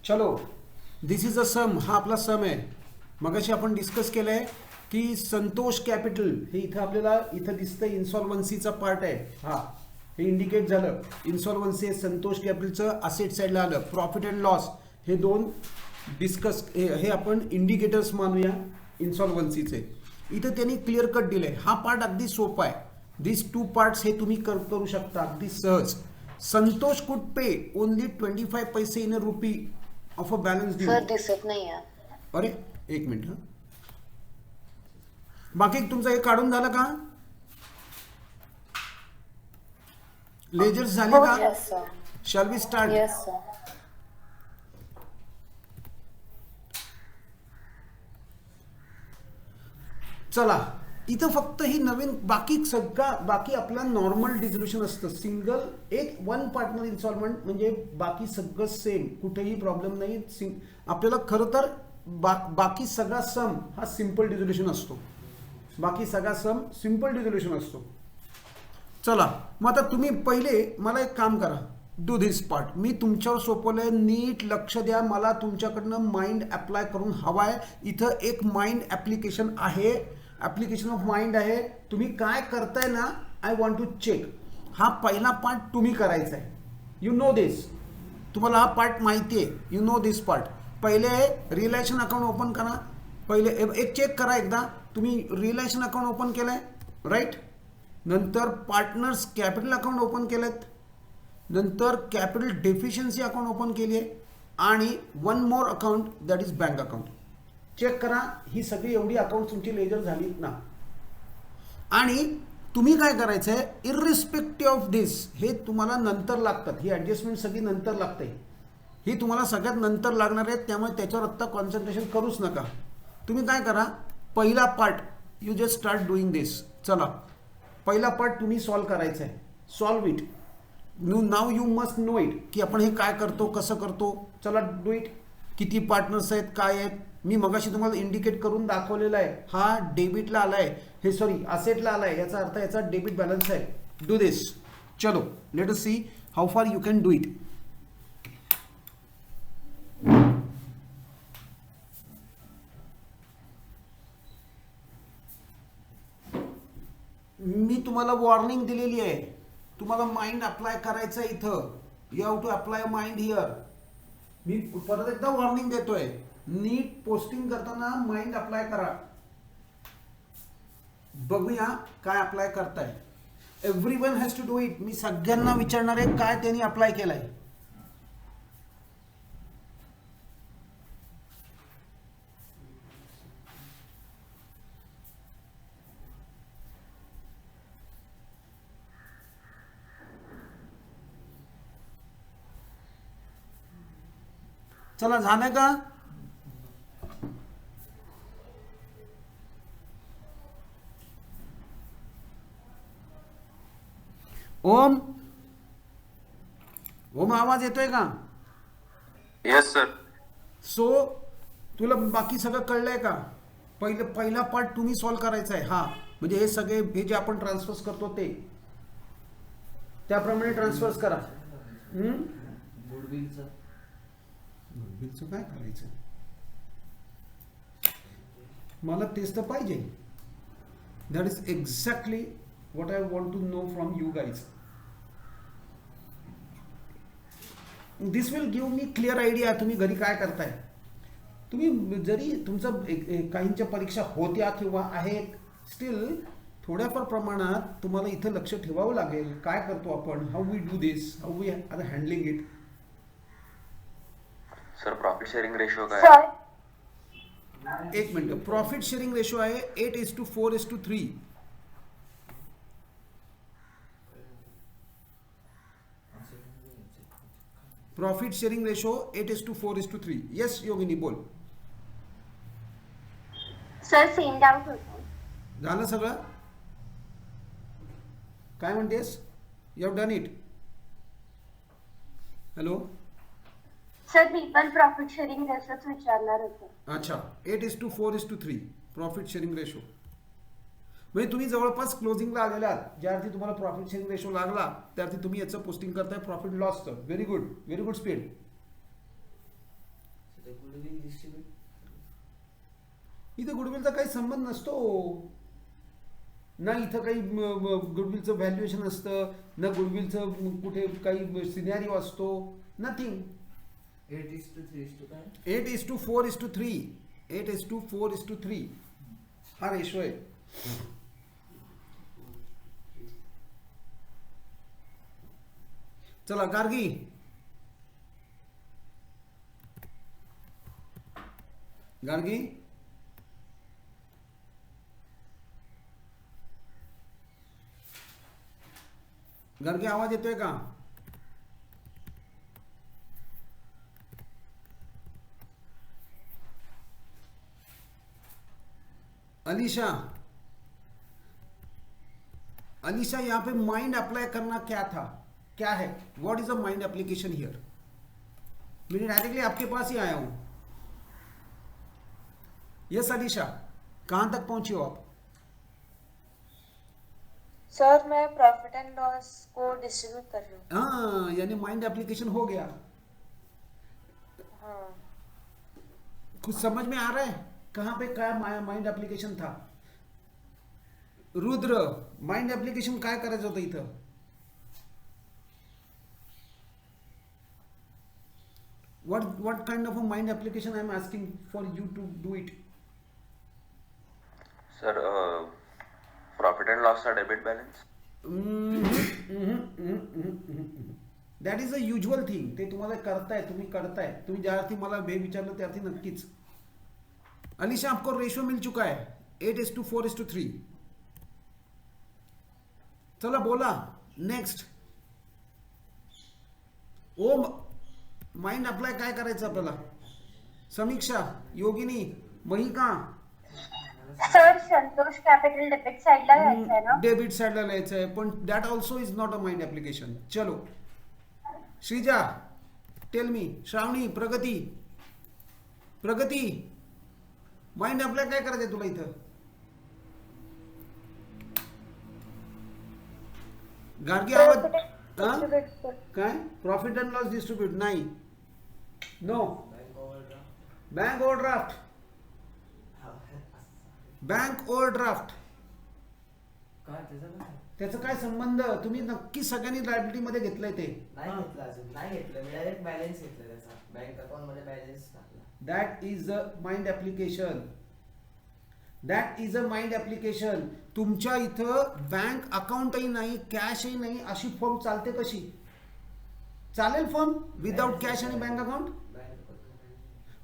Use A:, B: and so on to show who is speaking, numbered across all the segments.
A: चलो, दिस is a सम. हा आपला सम आहे. मगाशी आपण डिस्कस केलंय की संतोष कॅपिटल हे इथं आपल्याला इथं दिसतंय इन्सॉल्वन्सीचा पार्ट आहे. हा हे इंडिकेट झालं. इन्सॉल्वन्सी संतोष कॅपिटलचं असेट साईडला आलं. प्रॉफिट अँड लॉस हे दोन डिस्कस हे आपण इंडिकेटर्स मानूया इन्सॉल्वन्सीचे. इथं त्यांनी क्लिअर कट दिलंय. हा पार्ट अगदी सोपा आहे. दिस टू पार्ट्स हे तुम्ही करू शकता अगदी सहज. संतोष कुड पे ओनली 25 पैसे in a rupee of a balance due.
B: Sir दिसत नाही आहे.
A: अरे एक मिनिट. हा बाकी तुमचं हे काढून झालं का? लेजर्स झाले का?
B: Yes sir.
A: Shall we start?
B: Yes sir.
A: चला, इथं फक्त ही नवीन बाकी आपला नॉर्मल डिझोल्युशन असतं. सिंगल एक वन पार्टनर इन्स्टॉलमेंट म्हणजे बाकी सगळं सेम, कुठेही प्रॉब्लेम नाही. आपल्याला खरं तर बाकी सगळा सम हा सिंपल डिझोल्युशन असतो. बाकी सगळा सम सिंपल डिझोल्युशन असतो. चला, मग आता तुम्ही पहिले मला एक काम करा. Do this part. मी तुमच्यावर सोपवलंय, नीट लक्ष द्या. मला तुमच्याकडनं माइंड अप्लाय करून हवा आहे. इथं एक माइंड ॲप्लिकेशन आहे, ॲप्लिकेशन ऑफ माइंड आहे. तुम्ही काय करताय ना, आय वॉन्ट टू चेक. हा पहिला पार्ट तुम्ही करायचा आहे. You know this. तुम्हाला हा पार्ट माहिती आहे. You know this part. पहिले रिलेशन अकाउंट ओपन करा. पहिले एक चेक करा एकदा. तुम्ही रिलेशन अकाउंट ओपन केलंय, राईट. नंतर पार्टनर्स कॅपिटल अकाउंट ओपन केलेत. नंतर कॅपिटल डेफिशियन्सी अकाउंट ओपन केली आहे. आणि one more account that is bank account. Check करा, ही सगळी एवढी अकाउंट तुमची लेजर झालीत ना. आणि तुम्ही काय करायचं आहे, इरिस्पेक्टिव्ह ऑफ दिस हे तुम्हाला नंतर लागतात. ही ॲडजस्टमेंट सगळी नंतर लागते. ही तुम्हाला सगळ्यात नंतर लागणार आहेत. त्यामुळे त्याच्यावर आत्ता कॉन्सन्ट्रेशन करूच नका. तुम्ही काय करा, पहिला part you just start doing this. चला, पहिला पार्ट तुम्ही सॉल्व करायचा आहे. Solve it. Now you must know it की आपण हे काय करतो, कसं करतो. चला, डू इट. किती पार्टनर्स आहेत, काय आहेत. मी मगाशी तुम्हाला इंडिकेट करून दाखवलेला आहे. हा डेबिटला आला आहे, हे सॉरी असेटला आला आहे. याचा अर्थ याचा डेबिट बॅलन्स आहे. Do this. चलो, let us see how far you can do it. मी तुम्हाला वॉर्निंग दिलेली आहे. तुम्हाला माइंड अप्लाय करायचं आहे इथं. You have to apply mind here. मी परत एकदा वॉर्निंग देतोय. नीट पोस्टिंग करताना माइंड अप्लाय करा. बघूया काय अप्लाय करताय. Everyone has to do it. मी सगळ्यांना विचारणार आहे काय त्यांनी अप्लाय केलंय. चला, झालं का? ओम, ओम आवाज येतोय का?
C: Yes sir.
A: सो तुला बाकी सगळं कळलंय का? पहिला पार्ट तुम्ही सॉल्व करायचा आहे. हा म्हणजे हे सगळे हे जे आपण ट्रान्सफर्स करतो ते त्याप्रमाणे ट्रान्सफर्स करा. गुडविलचं काय करायचं, मला तेच तर पाहिजे. That is exactly what I want to know from you guys. This will give me clear idea तुम्ही घरी काय करताय. तुम्ही जरी तुमचं काहींच्या परीक्षा होत्या किंवा आहेत, स्टील थोड्याफार प्रमाणात तुम्हाला इथं लक्ष ठेवावं लागेल. काय करतो आपण, how we do this, how we are handling it.
C: Sir profit sharing ratio काय?
B: सर
A: एक मिनिट. प्रॉफिट शेअरिंग रेशो आहे 8:4:3. Profit sharing ratio 8:4:3. Yes Yogini, बोल.
B: सर सेंड आउट होतो.
A: झालं सगळं? काय म्हणतेस? You have done it. Hello.
B: Sir मी पण प्रॉफिट शेअरिंग रेशोच विचारणार होते.
A: अच्छा, 8:4:3 प्रॉफिट शेअरिंग रेशो. म्हणजे तुम्ही जवळपास क्लोजिंगला आलेला आहात. ज्या अर्थी तुम्हाला प्रॉफिट शेअरिंग रेशो लागला त्या अर्थी तुम्ही याचं पोस्टिंग करताय प्रॉफिट लॉसचं. Very good, very good speed. इथे गुडविलचा काही संबंध नसतो ना. इथं काही गुडविलचं व्हॅल्युएशन असतं ना, गुडविलचं कुठे काही सिनॅरिओ असतो, नथिंग. 8:4:3 8:4:3 हा रेशो आहे. चला गार्गी, गार्गी गार्गी आवाज येतोय का? अलीशा, अलीशा यहाँ पे माइंड अप्लाई करना क्या था, क्या है, what is a mind application here? मैं डायरेक्टली आपके पास ही आया हूं. यस अलीशा, कहां तक पहुंची हो आप?
D: सर मैं प्रॉफिट एंड लॉस को डिस्ट्रीब्यूट कर रही हूँ.
A: हाँ, यानी माइंड एप्लीकेशन हो गया.
D: हाँ
A: कुछ समझ में आ रहा है कहां पे काय माइंड एप्लीकेशन था? रुद्र, माइंड एप्लीकेशन काय करायचं होतं इथं? what kind of a mind application I am asking for you to do it?
C: Sir profit and लॉसचा debit balance.
A: That is a usual thing. ते तुम्हाला करताय, तुम्ही करताय. तुम्ही ज्या अर्थी मला हे विचारलं त्या अर्थी नक्कीच. अलीशा, आपको रेशो मिल चुका है 8:4:3. चला बोला नेक्स्ट. ओ माइंड अप्लाय काय करायचं आपल्याला? समीक्षा, योगिनी, Mahika.
B: Sir Santosh capital debit साइडला घ्यायचं आहे ना?
A: डेबिट साइडला लिहायचं आहे, पण that also is not a mind application. चलो श्रीजा, टेल मी. श्रावणी, प्रगती, प्रगती, माइंड अप्लाय काय करायचंय तुला इथं? गार्गी आवाज. काय प्रॉफिट अँड लॉस डिस्ट्रीब्यूट? नाही, no. Bank overdraft, bank overdraft त्याचा काय संबंध? तुम्ही नक्की सगळ्यांनी लायबिलिटी मध्ये घेतलंय ते.
E: नाही घेतलं अजून, नाही घेतलं. मी डायरेक्ट बॅलन्स घेतलं त्याचा. बँक अकाउंट मध्ये बॅलन्स टाकला.
A: That is a mind application. That is a mind application. तुमच्या इथं बँक अकाउंटही नाही, कॅशही नाही, अशी फर्म चालते कशी? चालेल फर्म विदाउट कॅश आणि बँक अकाउंट?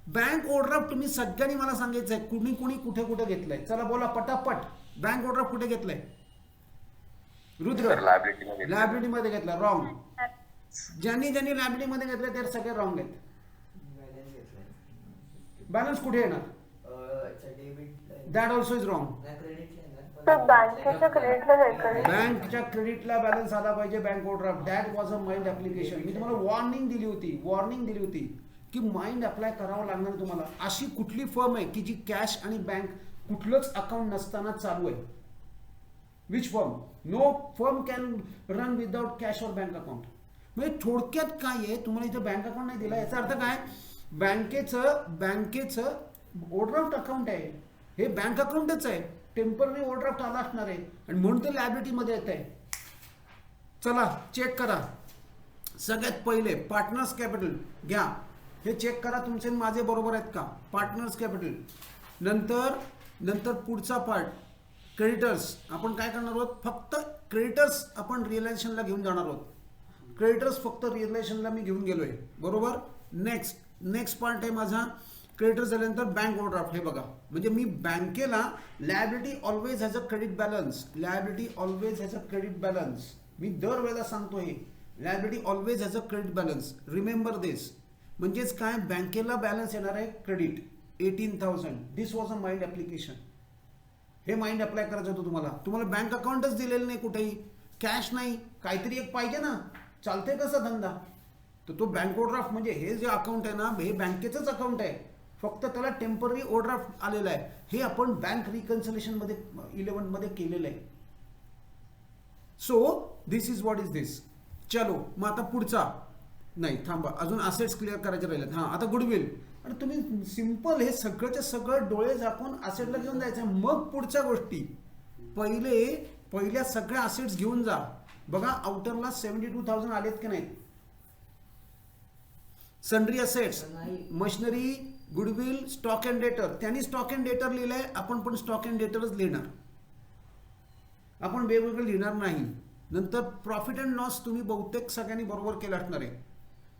A: बँक ओव्हरड्राफ्ट तुम्ही सगळ्यांनी मला सांगायचंय कुणी कुणी कुठे कुठे घेतलंय. चला बोला पटापट. बँक ओव्हरड्राफ्ट कुठे घेतलंय? रुद्र, लायबिलिटी मध्ये घेतला. रॉंग. ज्यांनी ज्यांनी लायबिलिटी मध्ये घेतलं ते सगळे रॉंग आहेत.
E: बॅलन्स घेतलं.
A: बॅलन्स कुठे येणार?
E: अच्छा debit.
A: That also is wrong.
E: नाही क्रेडिटला येणार.
B: तर बँकेच्या क्रेडिटला जायचं.
A: बँकच्या क्रेडिटला बॅलन्स आला पाहिजे bank overdraft. That was a mind application. मी तुम्हाला वॉर्निंग दिली होती की माइंड अप्लाय करावं लागणार तुम्हाला. अशी कुठली फर्म आहे की जी कॅश आणि बँक कुठलंच अकाउंट नसताना चालू आहे? Which firm? No firm can run without cash और बँक अकाउंट. म्हणजे थोडक्यात काय आहे, तुम्हाला इथं बँक अकाउंट नाही दिला याचा अर्थ काय? बँकेचं ओव्हरड्राफ्ट अकाउंट आहे, हे बँक अकाउंटच आहे. टेम्पररी ओव्हरड्राफ्ट आला असणार आहे आणि म्हणून ते लायबिलिटी मध्ये येत आहे. चला चेक करा. सगळ्यात पहिले पार्टनर्स कॅपिटल घ्या. हे चेक करा तुमचे माझे बरोबर आहेत का? Partners capital. नंतर पुढचा पार्ट क्रेडिटर्स. आपण काय करणार आहोत? फक्त क्रेडिटर्स आपण रिअलायझेशनला घेऊन जाणार आहोत. क्रेडिटर्स फक्त रिअलायझेशनला मी घेऊन गेलोय, बरोबर. नेक्स्ट पार्ट आहे माझा क्रेडिटर्स झाल्यानंतर बँक ओव्हरड्राफ्ट. हे बघा, म्हणजे मी बँकेला liability always has a credit balance. Liability always has a credit balance. मी दरवेळेला सांगतो हे, liability always has a credit balance. Remember this. म्हणजेच काय, बँकेला बॅलन्स येणार आहे credit 18,000. This was a mind application. हे माइंड अप्लाय करायचं होतं तुम्हाला बँक अकाउंटच दिलेलं नाही, कुठेही कॅश नाही, काहीतरी एक पाहिजे ना. चालते कसा धंदा? तर तो बँक ओव्हरड्राफ्ट म्हणजे हे जे अकाउंट आहे ना, हे बँकेचंच अकाउंट आहे, फक्त त्याला टेम्पररी ओव्हरड्राफ्ट आलेला आहे. हे आपण बँक रिकन्सिलेशन मध्ये 11 मध्ये केलेलं आहे. So this is what is this. चलो मग आता पुढचा नाही थांबा, अजून असेट्स क्लिअर करायचे राहिलेत. हां, आता गुडविल. आणि तुम्ही सिम्पल हे सगळंच्या सगळं डोळे झाकून असेटला घेऊन जायचं, मग पुढच्या गोष्टी. पहिल्या सगळ्या असेट्स घेऊन जा. बघा आउटरला 72,000 आलेत की नाहीत. Sundry assets, machinery, goodwill, stock and डेटर. त्यांनी स्टॉक अँड डेटर लिहिलंय, आपण पण स्टॉक अँड डेटरच लिहिणार, आपण वेगवेगळं लिहिणार नाही. नंतर प्रॉफिट अँड लॉस तुम्ही बहुतेक सगळ्यांनी बरोबर केलं असणार आहे.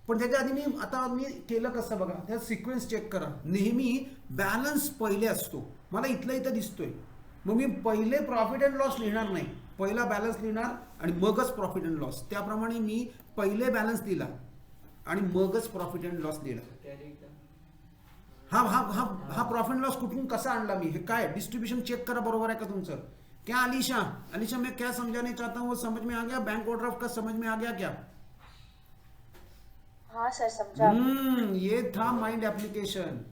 A: पण त्याच्या आधी मी केलं कसं बघा, त्या सिक्वेन्स चेक करा. नेहमी बॅलन्स पहिले असतो. मला इथं दिसतोय, मग मी पहिले प्रॉफिट अँड लॉस लिहिणार नाही, पहिला बॅलन्स लिहिणार आणि मगच प्रॉफिट अँड लॉस. त्याप्रमाणे मी पहिले बॅलन्स लिहिला आणि मगच प्रॉफिट अँड लॉस लिहिला. हा प्रॉफिट अँड लॉस कुठून कसा आणला मी, हे काय डिस्ट्रीब्यूशन चेक करा बरोबर आहे का तुमचं. क्या अलीशा मैं क्या समझाने चाहता हूँ वो समझ में आ गया. बैंक ओवरड्राफ्ट का समझ में आ गया क्या.
D: हाँ सर समझा.
A: ये था माइंड एप्लीकेशन,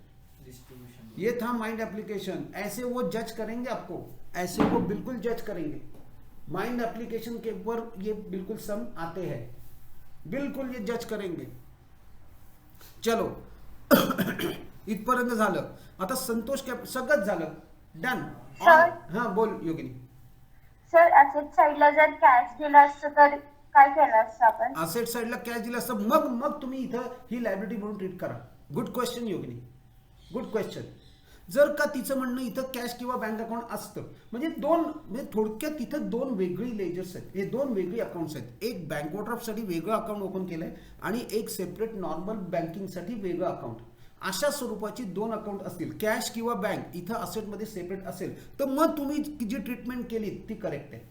A: ये था माइंड एप्लीकेशन. ऐसे वो जज करेंगे आपको, ऐसे वो बिल्कुल जज करेंगे. माइंड एप्लीकेशन के ऊपर ये बिल्कुल सम आते हैं, बिल्कुल ये जज करेंगे. चलो इथपर्यंत झालं. आता संतोष सगळंच झालं, डन.
B: सर.
A: हां बोल योगिनी.
B: सर असेट साईडला जर कॅश दिला असतं तर काय केलं असतं आपण.
A: असेट साईडला कॅश दिलं असतं, मग तुम्ही इथं ही लायबिलिटी म्हणून ट्रीट करा. गुड क्वेश्चन योगिनी, गुड क्वेश्चन. जर का तिचं म्हणणं इथं कॅश किंवा बँक अकाउंट असतं, म्हणजे थोडक्यात तिथं दोन वेगळी लेजर्स आहेत, हे दोन वेगळी अकाउंट्स आहेत. एक बँक ओवरड्राफ्टसाठी वेगळं अकाउंट ओपन केलंय आणि एक सेपरेट नॉर्मल बँकिंगसाठी वेगळं अकाउंट. अशा स्वरूपाची दोन अकाउंट असतील, कॅश किंवा बँक इथं असेटमध्ये सेपरेट असेल, तर मग तुम्ही जी ट्रीटमेंट केली ती करेक्ट आहे.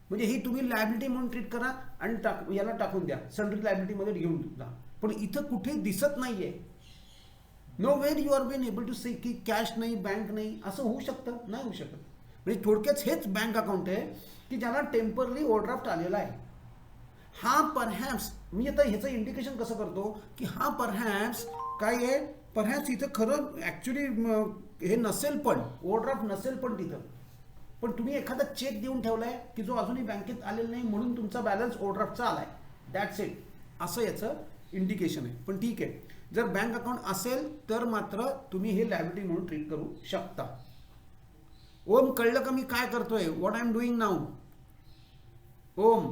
A: म्हणजे ही तुम्ही लायबिलिटी म्हणून ट्रीट करा आणि याला टाकून द्या, सन्ड्री लायबिलिटीमध्ये घेऊन जा. पण इथं कुठे दिसत नाहीये. Nowhere you are been able to say की कॅश नाही, बँक नाही, असं होऊ शकतं, नाही होऊ शकत. म्हणजे थोडक्यात हेच बँक अकाउंट आहे की ज्याला टेम्पररी ओव्हरड्राफ्ट आलेला आहे. हा परहॅप्स मी आता ह्याचं इंडिकेशन कसं करतो की हा परहॅप्स काय आहे, परहॅप्स इथं खरं ॲक्च्युली हे नसेल, पण ओव्हरड्राफ्ट नसेल पण तिथं, पण तुम्ही एखादा चेक देऊन ठेवलाय की जो अजूनही बँकेत आलेला नाही म्हणून तुमचा बॅलन्स ओव्हरड्राफ्टचा आलाय, दॅट्स इट, असं याचं इंडिकेशन आहे. पण ठीक आहे, जर बँक अकाउंट असेल तर मात्र तुम्ही हे लायबिलिटी म्हणून ट्रीट करू शकता. ओम कळलं का मी काय करतोय, what I am doing now. Um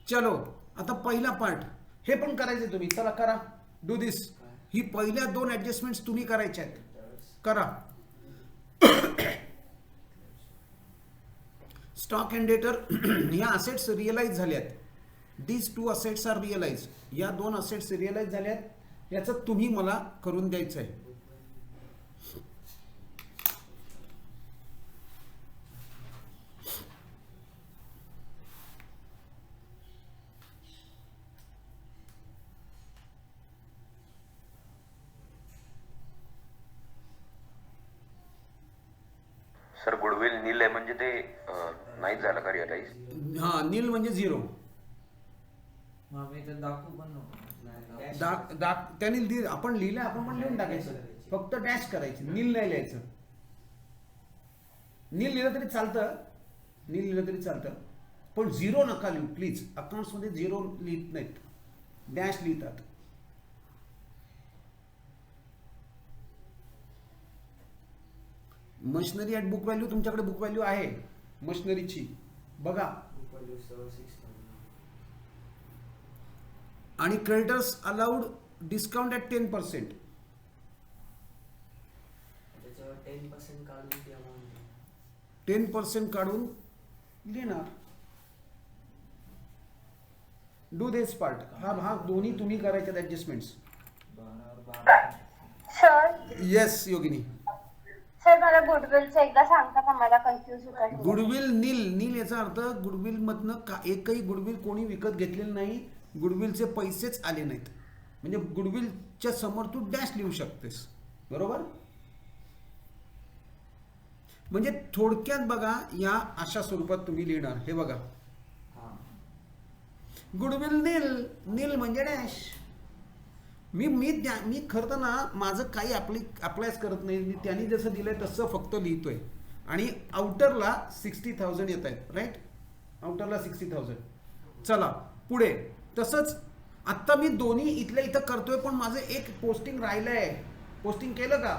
A: चलो आता पहिला पार्ट हे पण करायचे तुम्ही, चला करा, डू दिस. ही पहिल्या दोन ऍडजस्टमेंट्स तुम्ही करायच्या आहेत, करा. स्टॉक अँड डेटर ह्या असेट्स रिअलाइज झाल्यात. These two assets are realise. या दोन असेट्स रिअलाइज झाल्यात, याचं तुम्ही मला करून द्यायचं आहे.
C: सर गुडविल नील आहे म्हणजे ते नाहीच झालं का रिअलाइज.
A: हा, नील म्हणजे झिरो.
E: मी तर दाखवू पण नको.
A: त्यांनी आपण लिहिलं, आपण पण लिहून टाकायचं, फक्त डॅश करायची, नील नाही लिहायचं. नील लिहिलं तरी चालतं, नील लिहिलं तरी चालतं, पण झिरो नका लिहू प्लीज. अकाउंट्समध्ये झिरो लिहित नाहीत, डॅश लिहितात. मशिनरी ॲट बुक व्हॅल्यू, तुमच्याकडे बुक व्हॅल्यू आहे मशिनरीची, बघा. आणि क्रेडिटर्स अलाउड डिस्काउंट ॲट 10%. 10% काढून लिहिणार. Do this part. हा भाग दोन्ही तुम्ही करायचे ऍडजस्टमेंट्स.
B: सर.
A: येस योगिनी.
B: सर मला गुडविलचं एकदा सांगता का, मला कन्फ्युज होतं.
A: गुडविल नील याचा अर्थ गुडविल मधनं एकही गुडविल कोणी विकत घेतलेलं नाही, गुडविलचे पैसेच आले नाहीत. म्हणजे गुडविलच्या समोर तू डॅश लिहू शकतेस, बरोबर. म्हणजे थोडक्यात बघा, या अशा स्वरूपात तुम्ही लिहिणार. हे बघा, गुडविल नील म्हणजे डॅश. मी खरं तर ना माझं काही अप्लायच करत नाही, मी त्यांनी जसं दिलंय तसं फक्त लिहितोय. आणि आउटरला 60,000 येत आहेत, राईट. आउटरला 60,000. चला पुढे. तसंच आत्ता मी दोन्ही इथल्या इथं करतोय, पण माझं एक पोस्टिंग राहिलंय. पोस्टिंग केलं का?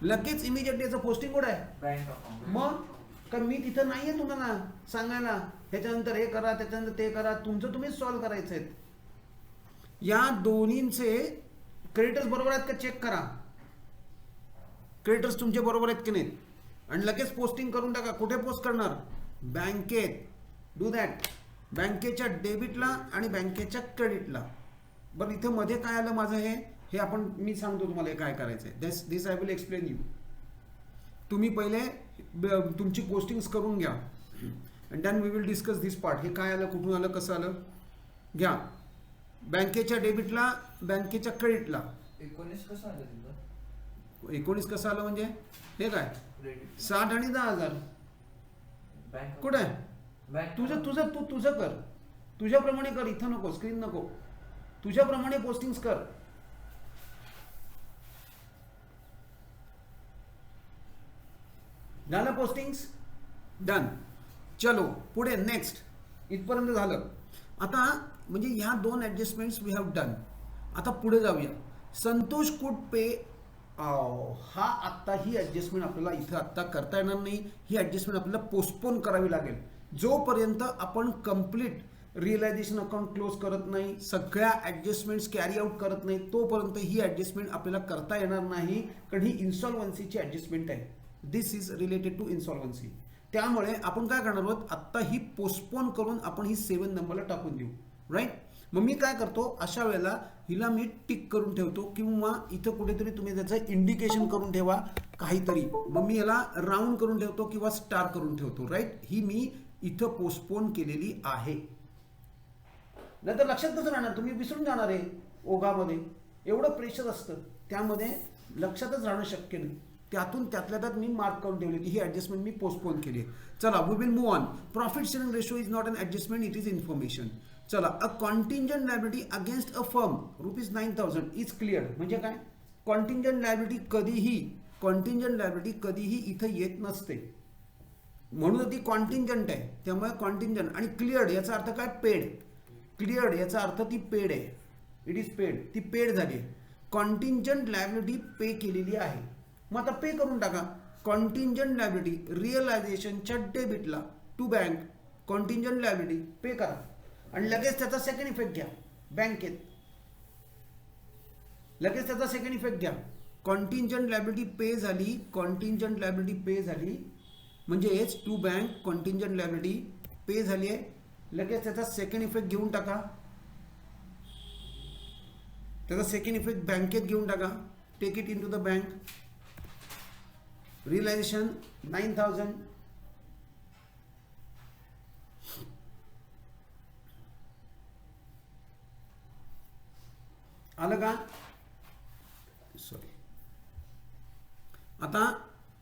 A: लगेच इमिजिएटली याचं पोस्टिंग कुठं आहे?
E: Bank account.
A: मग कारण मी तिथं नाहीये तुम्हाला सांगायला ह्याच्यानंतर हे करा त्याच्यानंतर ते करा, तुमचं तुम्हीच सॉल्व्ह करायचं आहे. या दोन्हींचे क्रेडिटर्स बरोबर आहेत का चेक करा. क्रेडिटर्स तुमचे बरोबर आहेत की नाहीत, आणि लगेच पोस्टिंग करून टाका. कुठे पोस्ट करणार? बँकेत. Do that. बँकेच्या डेबिटला आणि बँकेच्या क्रेडिटला. बरं इथं मध्ये काय आलं माझं हे आपण मी सांगतो तुम्हाला हे काय करायचं आहे. This I will explain you. तुम्ही पहिले तुमची पोस्टिंग्स करून घ्या and then we will discuss this part. हे काय आलं, कुठून आलं, कसं आलं घ्या. बँकेच्या डेबिटला बँकेच्या क्रेडिटला.
E: 19 कसं आलं तुमचं?
A: 19 कसं आलं म्हणजे हे काय
E: क्रेडिट
A: 60 आणि 10,000
E: बँक
A: कुठे आहे?
E: बँक
A: तुझं कर. तुझ्याप्रमाणे कर. इथं नको, स्क्रीन नको. तुझ्याप्रमाणे पोस्टिंग्स कर. झालं पोस्टिंग्स? डन. चलो पुढे नेक्स्ट. इथपर्यंत झालं. आता म्हणजे ह्या 2 ॲडजस्टमेंट्स वी हॅव डन. आता पुढे जाऊया. संतोष कुड पे. हा आत्ता ही ॲडजस्टमेंट आपल्याला इथं आत्ता करता येणार नाही. ही ॲडजस्टमेंट आपल्याला पोस्टपोन करावी लागेल. जोपर्यंत आपण कम्प्लीट रिअलायझेशन अकाउंट क्लोज करत नाही, सगळ्या ॲडजस्टमेंट्स कॅरी आउट करत नाही, तोपर्यंत ही ॲडजस्टमेंट आपल्याला करता येणार नाही. कारण ही इन्सॉल्वन्सीची ॲडजस्टमेंट आहे. दिस इज रिलेटेड टू इन्सॉल्वन्सी. त्यामुळे आपण काय करणार आहोत, आत्ता ही पोस्टपोन करून आपण ही 7 नंबरला टाकून देऊ. राईट. मग मी काय करतो, अशा वेळेला हिला मी टिक करून ठेवतो, किंवा इथं कुठेतरी तुम्ही त्याचं इंडिकेशन करून ठेवा काहीतरी. मग मी याला राऊंड करून ठेवतो किंवा स्टार करून ठेवतो. राईट. ही मी इथं पोस्टपोन केलेली आहे. नाहीतर लक्षातच राहणार, तुम्ही विसरून जाणार आहे ओघामध्ये. एवढं प्रेशर असतं त्यामध्ये, लक्षातच राहणं शक्य नाही. त्यातल्या त्यात मी मार्क करून ठेवली की ही ॲडजस्टमेंट मी पोस्टपोन केली. चला we will move on. Profit sharing ratio is not an adjustment, it is information. चला. A contingent liability against a firm ₹9,000 is clear. म्हणजे काय? कॉन्टिंजंट लायबिलिटी कधीही इथं येत नसते, म्हणून ती कॉन्टिंजंट आहे. त्यामुळे कॉन्टिंजंट आणि क्लिअर्ड याचा अर्थ काय? पेड. क्लिअर्ड याचा अर्थ ती पेड आहे. It is paid. ती पेड झाली आहे. कॉन्टिंजंट लायबिलिटी पे केलेली आहे. मग आता पे करून टाका. कॉन्टिंजंट लायबिलिटी रिअलायझेशनच्या डेबिटला टू बँक कॉन्टिंजंट लायबिलिटी पे करा, आणि लगेच त्याचा सेकंड इफेक्ट घ्या बँकेत. लगेच त्याचा सेकंड इफेक्ट घ्या. कॉन्टिंजंट लायबिलिटी पे झाली. कॉन्टिंजंट लायबिलिटी पे झाली म्हणजेच टू बँक कॉन्टिंजंट लायबिलिटी पे झाली आहे. लगेच त्याचा सेकंड इफेक्ट घेऊन टाका. त्याचा सेकंड इफेक्ट बँकेत घेऊन टाका. Take it in to the bank. Realisation 9,000. आलं का? सॉरी. आता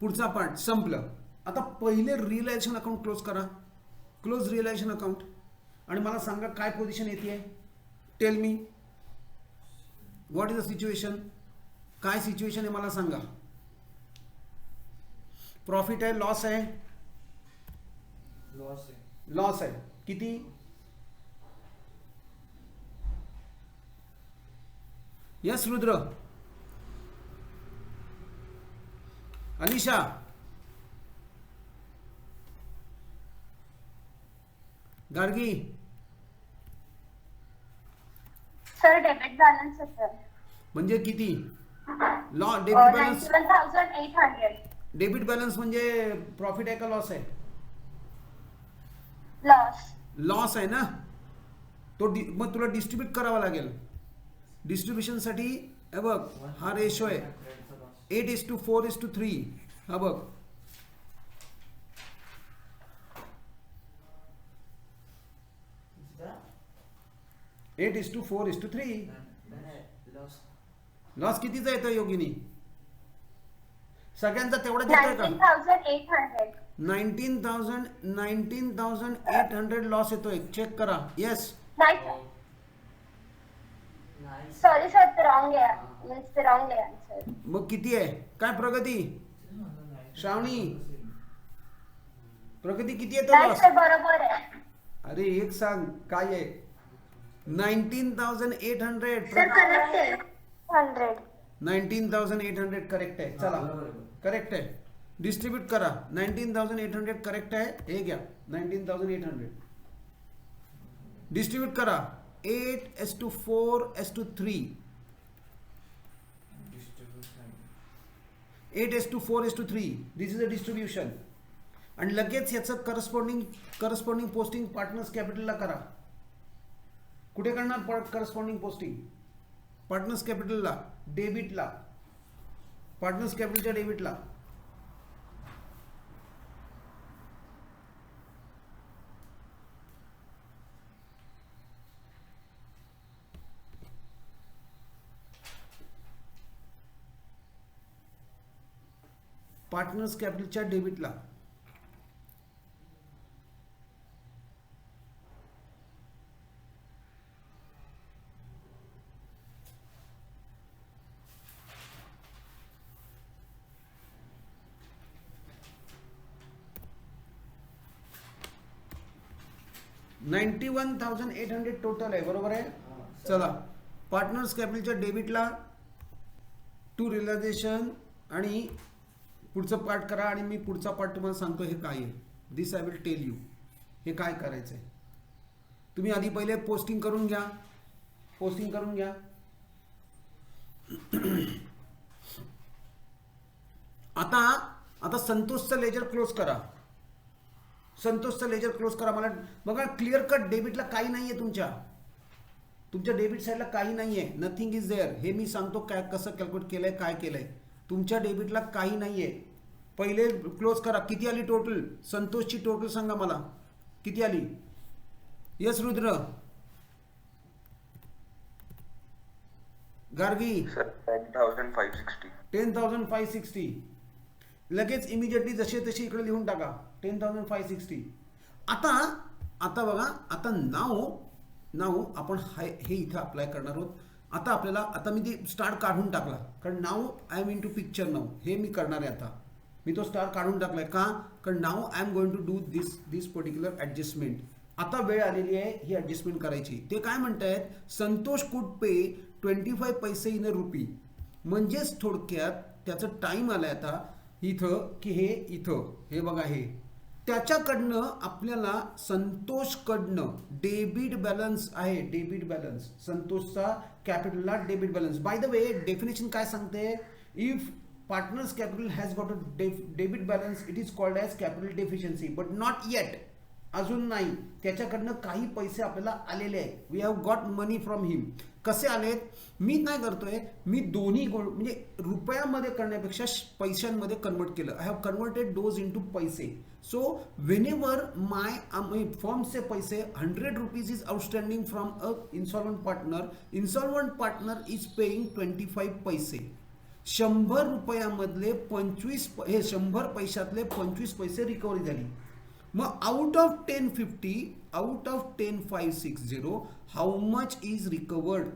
A: पुढचा पार्ट संपलं. आता पहिले रिअलायझेशन अकाउंट क्लोज करा. Close realisation account. आणि मला सांगा काय पोझिशन येते. Tell me what is the situation. काय सिच्युएशन आहे मला सांगा. प्रॉफिट आहे, लॉस आहे?
E: लॉस आहे.
A: लॉस आहे. किती? Yes Rudra. Anisha. Gargi.
B: Sir debit balance आहे सर.
A: म्हणजे किती? Debit balance.
B: 91,800.
A: डेबिट बॅलन्स म्हणजे प्रॉफिट आहे का लॉस आहे?
B: लॉस.
A: लॉस आहे ना. मग तुला डिस्ट्रीब्यूट करावा लागेल. डिस्ट्रीब्युशनसाठी हे बघ हा रेशो आहे 8:4:3. हा बघ.
E: कितीचा?
A: 8:4:3.
E: लॉस.
A: लॉस कितीचा येतो योगिनी? सगळ्यांचा तेवढा येतोय का?
B: 19,800.
A: 19,800 लॉस येतोय. चेक करा. येस.
B: नाही सॉरी सर, ते रॉंग आहे. मीन्स ते रॉंग आहे आन्सर.
A: मग किती आहे? काय प्रगती? श्रावणी प्रगती किती येतो
B: नाही
A: लॉस?
B: सर बरोबर आहे.
A: अरे एक सांग काय आहे? 19,800.
B: सर करेक्ट आहे. 100.
A: 19,800 करेक्ट आहे. चला
E: बरोबर.
A: करेक्ट आहे. डिस्ट्रीब्यूट करा. 19,800 करेक्ट आहे. हे घ्या 19,800 डिस्ट्रीब्यूट करा. 8:4:3. 8:4:3. दिस इज अ डिस्ट्रीब्युशन. आणि लगेच याचं करस्पॉन्डिंग पोस्टिंग पार्टनर्स कॅपिटलला करा. कुठे करणार करस्पॉन्डिंग पोस्टिंग? पार्टनर्स कॅपिटलला, डेबिटला, पार्टनर्स कॅपिटलच्या डेबिटला. पार्टनर्स कॅपिटलच्या डेबिटला. $91,800 टोटल आहे. बरोबर आहे. चला पार्टनर्स कॅपिटलच्या डेबिटला टू रिअलायझेशन आणि पुढचं पार्ट करा. आणि मी पुढचा पार्ट तुम्हाला सांगतो हे काय आहे. This I will tell you. हे काय करायचं आहे. तुम्ही आधी पहिले पोस्टिंग करून घ्या. पोस्टिंग करून घ्या. आता संतोषचं लेजर क्लोज करा. संतोषचं लेजर क्लोज करा. मला बघा क्लिअर कट डेबिटला काही नाहीये. तुमच्या डेबिट साईडला काही नाहीये. Nothing is there. हे मी सांगतो काय कसं कॅल्क्युलेट केलंय काय केलंय. तुमच्या डेबिटला काही नाहीये. पहिले क्लोज करा. किती आली टोटल? संतोषची टोटल सांगा मला किती आली. यस रुद्र गार्गी.
C: Sir, 10,560.
A: 10,560. लगेच इमिजिएटली जसे तसे इकडे लिहून टाका. 10,560. आता बघा. आता नाव आपण हे इथं अप्लाय करणार आहोत. आता मी ते स्टार काढून टाकला. कारण now I am into picture now. हे मी करणार आहे. आता मी तो स्टार काढून टाकलाय. का? कारण now I am going to do this particular adjustment. आता वेळ आलेली आहे ही ॲडजस्टमेंट करायची. ते काय म्हणतायत? संतोष कुड पे 25 पैसे इन अ रुपी. म्हणजेच थोडक्यात त्याचं टाइम आलाय आता इथं की हे इथं हे बघा हे त्याच्याकडनं आपल्याला संतोषकडनं डेबिट बॅलन्स आहे. डेबिट बॅलन्स संतोषचा कॅपिटलला debit balance. By the way definition काय सांगते? If partners capital has got a debit balance it is called as capital deficiency but not yet. अजून नाही. त्याच्याकडनं काही पैसे आपल्याला आलेले आहेत. We have got money from him. कसे आलेत? मी काय करतोय? मी दोन्ही म्हणजे रुपयामध्ये करण्यापेक्षा पैशांमध्ये कन्वर्ट केलं. I have converted those into पैसे. सो व्हेनेवर माय फॉर्मचे पैसे 100 rupees is outstanding from a instalment partner. Instalment partner is paying 25 पैसे. 100 रुपयामधले 25 हे 100 पैशातले 25 पैसे रिकव्हरी झाली. मग out of 10,560 how much is recovered.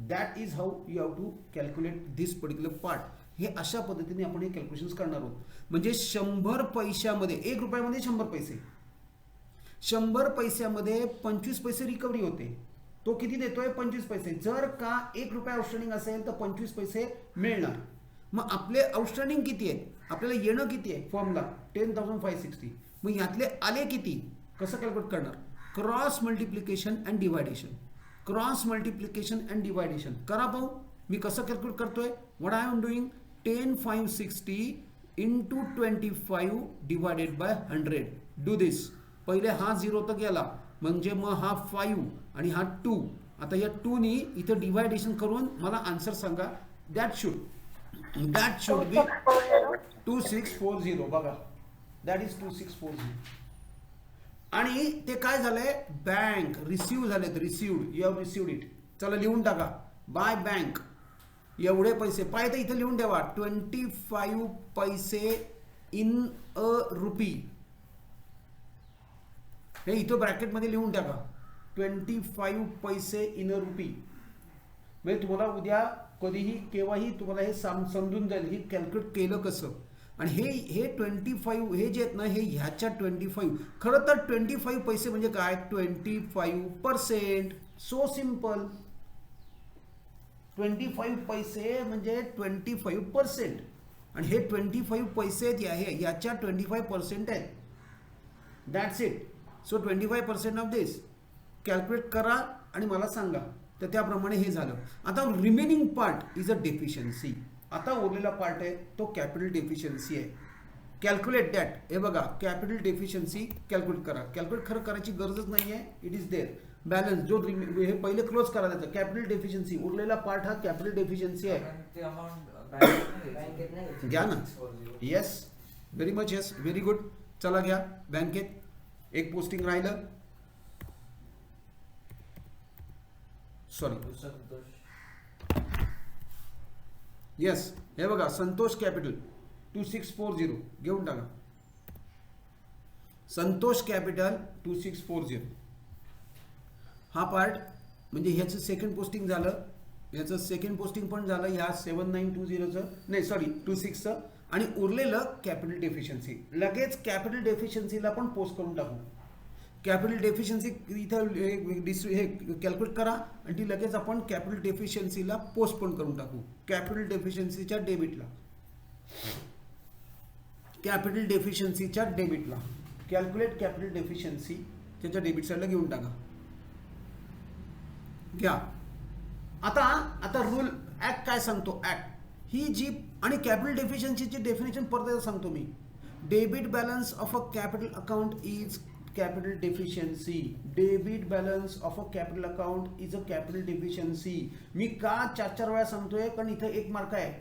A: That is how you have to calculate this particular part. हे अशा पद्धतीने आपण हे कॅल्क्युलेशन्स करणार आहोत. म्हणजे 100 पैशामध्ये 1 रुपयामध्ये 100 पैसे. 100 पैशामध्ये 25 पैसे रिकव्हरी होते. तो किती देतोय? 25 पैसे. जर का 1 रुपया आउटस्टँडिंग असेल तर 25 पैसे मिळणार. मग आपले आउटस्टँडिंग किती आहेत? आपल्याला येणं किती आहे फॉर्मला? 10,560. मग यातले आले किती? कसं कॅल्क्युलेट करणार? Cross multiplication and division. Cross multiplication and division करा पाहू. मी कसं कॅल्क्युलेट करतोय? What I am doing? 10,560 into 25 divided by 100. Do this. पहिले हा 0 तर गेला म्हणजे मग हा 5 आणि हा 2. आता या 2 नी इथं डिवायडेशन करून मला आन्सर सांगा. That should be 2640. बघा दॅट इज 2640. आणि ते काय झालंय? बँक रिसिव्ह झालेत. Received. You have received it. चला लिहून टाका. बाय बँक एवढे पैसे पाहिजे इथे लिहून ठेवा. 25 पैसे इन अ रुपी. हे इथं ब्रॅकेटमध्ये लिहून टाका. 25 पैसे इन अ रुपी. म्हणजे तुम्हाला उद्या कधीही केव्हाही तुम्हाला हे समजून जाईल ही कॅल्क्युलेट केलं कसं. आणि हे 25 हे जे आहेत ना हे ह्याच्या 25 खरं तर 25 पैसे म्हणजे काय 25%. So simple. 25 पैसे म्हणजे 25% आणि हे 25 पैसे जे आहे याच्या 25% आहेत. That's it. So 25% of this calculate करा आणि मला सांगा. तर त्याप्रमाणे हे झालं. आता remaining part is a deficiency. आता उरलेला पार्ट आहे तो कॅपिटल डेफिशियन्सी आहे. Calculate that. हे बघा कॅपिटल डेफिशियन्सी कॅल्क्युलेट करा. कॅल्क्युलेट खरं करायची गरजच नाही आहे. It is there. बॅलन्स जो हे पहिले क्लोज करा त्याचं कॅपिटल डेफिशियन्सी. उरलेला पार्ट हा कॅपिटल डेफिशियन्सी आहे.
E: ते अमाऊंट बँकेत नाही घ्यायची.
A: घ्या ना.
E: 640.
A: Yes very much. Yes very good. चला घ्या बँकेत. एक पोस्टिंग राहिलं. सॉरी.
E: संतोष.
A: येस हे बघा संतोष कॅपिटल 2640 घेऊन टाका. संतोष कॅपिटल 2640 हा पार्ट म्हणजे ह्याचं सेकंड पोस्टिंग झालं. याचं सेकंड पोस्टिंग पण झालं ह्या 7920चं नाही सॉरी 26चं. आणि उरलेलं कॅपिटल डेफिशियन्सी. लगेच कॅपिटल डेफिशियन्सीला पण पोस्ट करून टाकू. कॅपिटल डेफिशियन्सी इथं हे कॅल्क्युलेट करा आणि ती लगेच आपण कॅपिटल डेफिशियन्सीला पोस्ट पण करून टाकू. कॅपिटल डेफिशियन्सीच्या डेबिटला. कॅपिटल डेफिशियन्सीच्या डेबिटला कॅल्क्युलेट कॅपिटल डेफिशियन्सी त्याच्या डेबिट साईडला घेऊन टाका. घ्या. आता रूल ऍक्ट काय सांगतो. ऍक्ट ही जी आणि कॅपिटल डेफिशियन्सीची डेफिनेशन परत एकदा सांगतो मी. Debit balance of a capital account is capital deficiency. Debit balance of a capital account is a capital deficiency. मी का 4 वेळा सांगतोय कारण इथे एक मार्क आहे.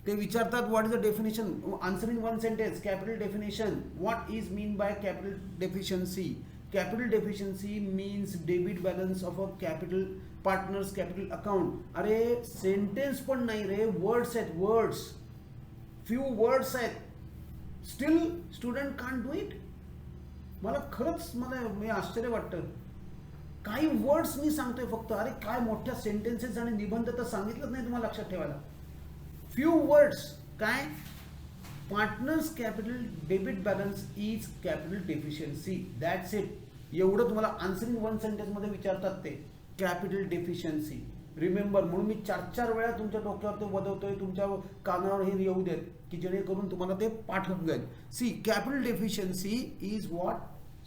A: ते विचारतात what is the definition. Answer in one sentence. Capital definition. What is mean by capital deficiency. Capital deficiency means debit balance of a capital partners capital account. अरे सेंटेन्स पण नाही रे. वर्ड्स आहेत. वर्ड्स. फ्यू वर्ड्स आहेत. Steel student can't do it. मला खरंच मी आश्चर्य वाटतं. काही वर्ड्स मी सांगतोय फक्त. अरे काय मोठ्या सेंटेन्सेस आणि निबंध तर सांगितलंच नाही तुम्हाला लक्षात ठेवायला. Few words. काय partners capital debit balance is capital deficiency. That's it. एवढं तुम्हाला आन्सर इन वन सेंटेन्समध्ये विचारतात ते कॅपिटल डेफिशियन्सी. रिमेंबर. म्हणून मी 4 वेळा तुमच्या डोक्यावर ते वदवतोय. तुमच्या कानावर हे येऊ देत की जेणेकरून तुम्हाला ते पाठ होऊन जाईल. See capital deficiency is what.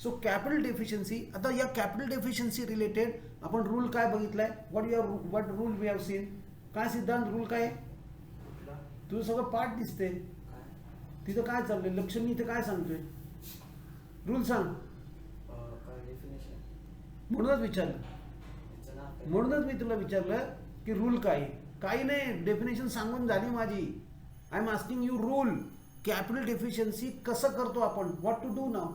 A: So capital deficiency. आता या कॅपिटल डेफिशियन्सी रिलेटेड आपण रूल काय बघितलाय. What rule we have seen. काय सिद्धांत रूल काय. तुझं सगळं पाठ दिसते तिथं. काय चाललंय लक्ष. मी इथं काय सांगतोय. रूल सांग.
E: डेफिनेशन.
A: म्हणूनच विचारलं. म्हणूनच मी तुला विचारलं की रूल काय. काही नाही. डेफिनेशन सांगून झाली माझी. I am asking you rule. Capital deficiency कसं करतो आपण. व्हॉट टू डू नाव.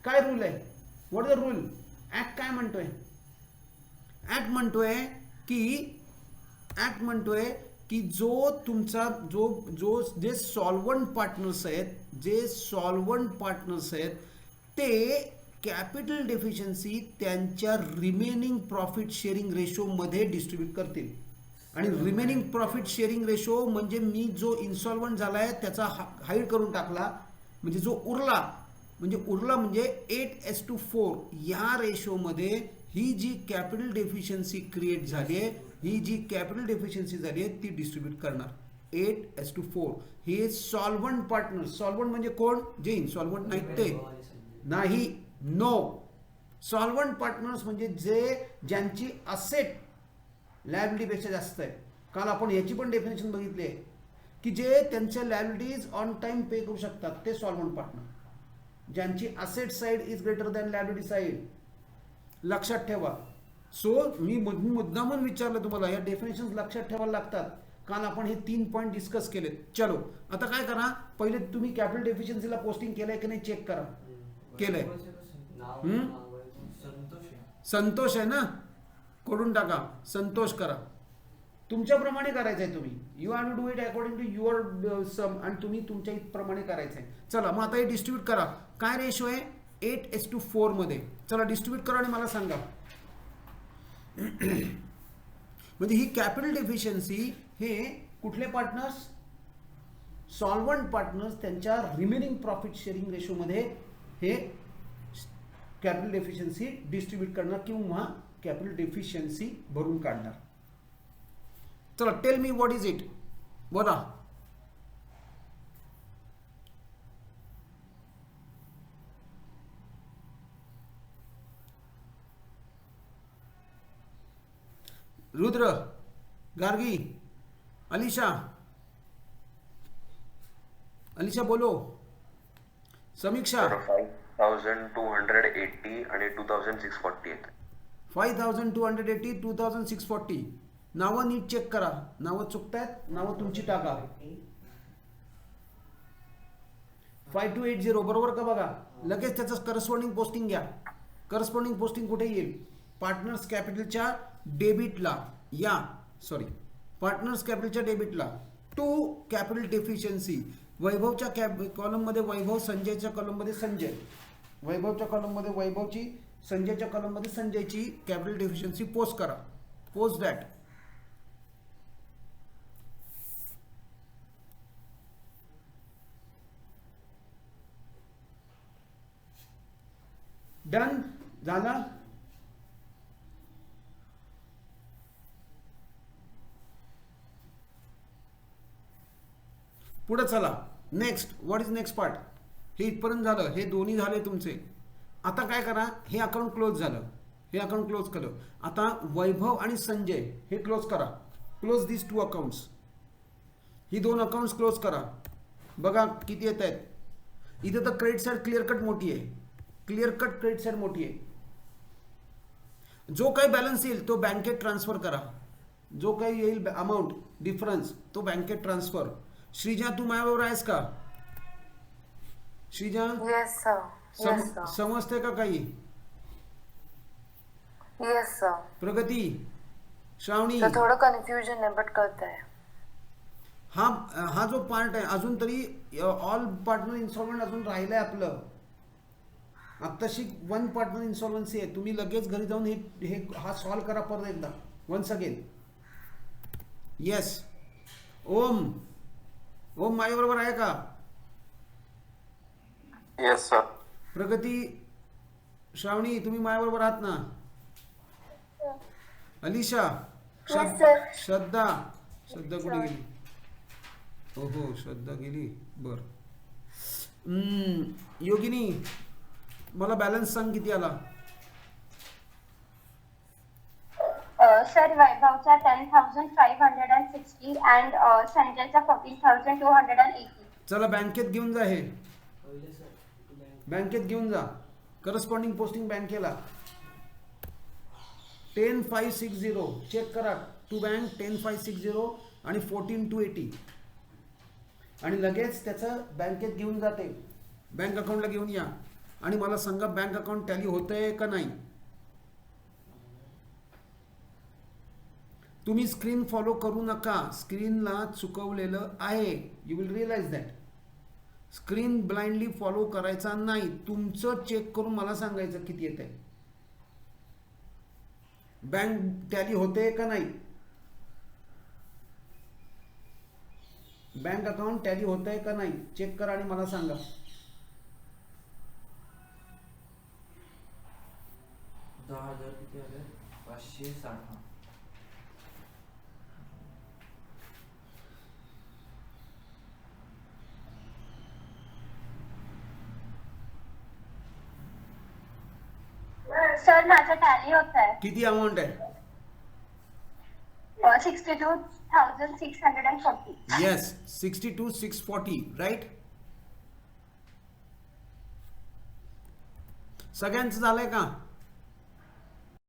A: काय रूल आहे. What is the rule. Act काय म्हणतोय. ऍक्ट म्हणतोय की जो तुमचा जो जे सॉल्वंट पार्टनर्स आहेत ते कॅपिटल डेफिशियन्सी त्यांच्या रिमेनिंग प्रॉफिट शेअरिंग रेशो मध्ये डिस्ट्रीब्यूट करतील. आणि रिमेनिंग प्रॉफिट शेअरिंग रेशो म्हणजे मी जो इन्सॉल्वंट झालाय त्याचा हाईड करून टाकला. म्हणजे जो उरला म्हणजे 8:4 या रेशोमध्ये ही जी कॅपिटल डेफिशियन्सी क्रिएट झाली आहे ती डिस्ट्रीब्यूट करणार. 8:4. हे सॉल्वंट पार्टनर. सॉल्वंट म्हणजे कोण. जे इन्सॉल्वंट नाहीत ते नाही. नो. सॉल्वंट पार्टनर्स म्हणजे ज्यांची असेट लायबिलिटीपेक्षा जास्त आहे. काल आपण याची पण डेफिनेशन बघितली आहे की जे त्यांच्या लायबिलिटीज ऑन टाइम पे करू शकतात ते सॉल्वंट पार्टनर. ज्यांची asset side is greater than liability side. लक्षात ठेवा. सो मी मुद्दामून विचारलं तुम्हाला. या डेफिनेशन लक्षात ठेवायला लागतात. काल आपण हे 3 पॉईंट डिस्कस केलेत. चलो आता काय करा. पहिले तुम्ही कॅपिटल डेफिशियन्सीला पोस्टिंग केलंय की नाही चेक करा. केलंय. संतोष आहे ना. करून टाका. संतोष करा. तुमच्याप्रमाणे करायचं आहे तुम्ही. You have to do it according to your sum. आणि तुम्ही तुमच्या प्रमाणे करायचं आहे. चला मग आता हे डिस्ट्रीब्यूट करा. काय रेशो आहे 8:4 मध्ये. चला डिस्ट्रीब्यूट करा आणि मला सांगा. म्हणजे ही कॅपिटल डेफिशियन्सी हे कुठले पार्टनर्स. सॉल्वंट पार्टनर्स त्यांच्या रिमेनिंग प्रॉफिट शेअरिंग रेशोमध्ये हे कॅपिटल डेफिशियन्सी डिस्ट्रीब्यूट करणार किंवा कॅपिटल डेफिशियन्सी भरून काढणार. चला, tail me what is it, बोला. रुद्र, गार्गी, अलिशा, अलिशा बोलो. समीक्षा.
C: 5280 आणि 2640 आहेत.
A: 5280, 2640. नावं नीट चेक करा, नावं चुकतायत, नावं तुमची टाका. 5280 बरोबर का बघा. लगेच त्याचं करस्पॉन्डिंग पोस्टिंग घ्या. करस्पॉन्डिंग पोस्टिंग कुठे येईल? पार्टनर्स कॅपिटलच्या डेबिटला या, सॉरी, पार्टनर्स कॅपिटलच्या डेबिटला टू कॅपिटल डेफिशियन्सी. वैभवच्या कॉलममध्ये वैभव, संजयच्या कॉलममध्ये संजय. वैभवच्या कॉलममध्ये वैभवची, संजयच्या कॉलममध्ये संजयची कॅपिटल डेफिशियन्सी पोस्ट करा. Post that. डन झाला. पुढे चला. Next, what is next part? हे इथपर्यंत झालं, हे दोन्ही झाले तुमचे. आता काय करा, हे अकाउंट क्लोज झालं, हे अकाउंट क्लोज केलं. आता वैभव आणि संजय हे क्लोज करा. Close this two accounts. ही दोन अकाउंट्स क्लोज करा. बघा किती येत आहेत. इथे तर क्रेडिट साईड क्लिअर कट मोठी आहे, क्लिअर कट क्रेडिट साईड मोठी आहे. जो काही बॅलन्स येईल तो बँकेत ट्रान्सफर करा. जो काही येईल अमाऊंट डिफरन्स तो बँकेत ट्रान्सफर. श्रीजा, तू माझ्याबरोबर आहेस का? Sreeja,
D: Yes, sir. Yes, sir.
A: समजते का काही?
D: Yes, sir.
A: प्रगती, श्रावणी,
D: तर थोडं कन्फ्युजन आहे बट कळतंय.
A: हा जो पार्ट आहे अजून तरी ऑल पार्टनर इन्स्टॉलमेंट अजून राहिलंय आपलं. आत्ताशी वन पार्टनर इन्सॉल्वन्सी आहे. तुम्ही लगेच घरी जाऊन हे हा सॉल्व करा परत एकदा, वन्स अगेन. येस. ओम, ओम माझ्याबरोबर आहे का?
C: Yes sir.
A: प्रगती, श्रावणी, तुम्ही माझ्याबरोबर आहात ना? Alisha,
B: Yes, sir.
A: श्रद्धा, श्रद्धा कुठे गेली? हो हो, श्रद्धा गेली. बर. योगिनी, मला बॅलन्स सांग किती आला?
B: सर, वैभवचा 10,560 अँड संजयचा 14,280.
A: चला बँकेत घेऊन जा. हे
E: पहिले सर टू बँक
A: बँकेत घेऊन जा. करस्पॉन्डिंग पोस्टिंग बँकेला 10560 चेक करा. टू बँक 10560 आणि 14280 आणि लगेच त्याचं बँकेत घेऊन जाते. बँक अकाउंटला घेऊन या आणि मला सांगा बँक अकाउंट टॅली होतंय का नाही. तुम्ही स्क्रीन फॉलो करू नका, स्क्रीनला चुकवलेलं आहे. You will realise that. Screen blindly follow करायचा नाही. तुमचं चेक करून मला सांगायचं किती येत आहे. बँक टॅली होते का नाही, बँक अकाउंट टॅली होतंय का नाही चेक करा आणि मला सांगा.
E: किती आले? 560.
B: सर, माझं टॅली होत आहे.
A: किती अमाऊंट आहे?
B: 62,640.
A: Yes, 62,640 right. सगळ्यांचं झालंय का?